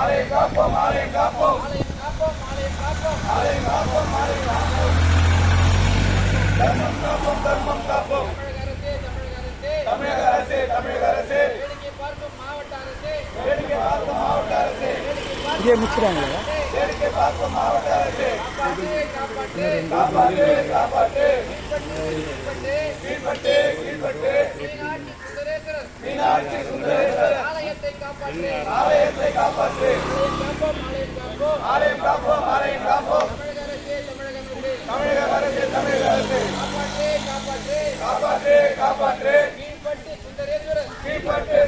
ஆலயம் காப்போம் ஆலயம் காப்போம் ஆலயம் காப்போம் ஆலயம் காப்போம் ஆலயம் காப்போம் ஆலயம் காப்போம் தர்மம் காப்போம் தர்மம் காப்போம் தமிழக அரசே தமிழக அரசே வேடிக்கை பார்க்கும் மாவட்ட அரசே வேடிக்கை பார்க்கும் மாவட்ட அரசே இதே முடிச்சிடாங்களா வேடிக்கை பார்க்கும் மாவட்ட அரசே காப்பாற்று காப்பாற்று காப்பாற்று கீழ்பட்டு கீழ்பட்டு மீனாட்சி சுந்தரேஸ்வரர் மீனாட்சி சுந்தரேஸ்வரர் ஆலயத்தை காப்பாற்று ஆலயத்தை காப்பாற்று ஆலயம் காப்போம் ஆலயம் காப்போம் தமிழக அரசே தமிழக அரசே காப்பாற்று காப்பாற்று காப்பாற்று கீழ்பட்டு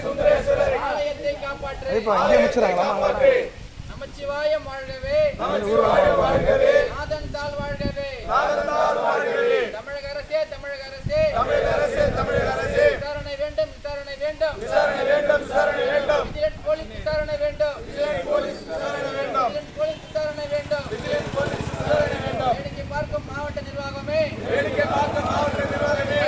சுந்தரேஸ்வரர் ஆலயத்தை காப்பாற்று இப்போ இதே முடிச்சிடாங்களா காப்பாற்று நமச்சிவாயம் வாழ்கவே நமச்சிவாயம் வாழ்கவே நாதன் தாள் வாழ்கவே நாதந்தால் வாழ்கவே தமிழக அரசே தமிழக அரசே தமிழக அரசே தமிழக அரசே விசாரணை வேண்டும் விசாரணை வேண்டும் விசாரணை வேண்டும் விசாரணை வேண்டும் விஜிலன்ஸ் போலீஸ் விசாரணை வேண்டும் விஜிலன்ஸ் போலீஸ் விசாரணை வேண்டும் விஜிலன்ஸ் போலீஸ் விசாரணை வேண்டும் விஜிலன்ஸ் போலீஸ் விசாரணை வேண்டும் வேடிக்கை பார்க்கும் மாவட்ட நிர்வாகமே வேடிக்கை பார்க்கும் மாவட்ட நிர்வாகமே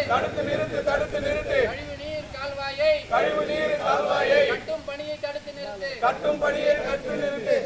தடுத்து நிறுத்து தடுத்து நிறுத்து கழிவு நீர் கால்வாயை கழிவு நீர் கால்வாயை கட்டும் பணியை தடுத்து நிறுத்து கட்டும் பணியை தடுத்து நிறுத்து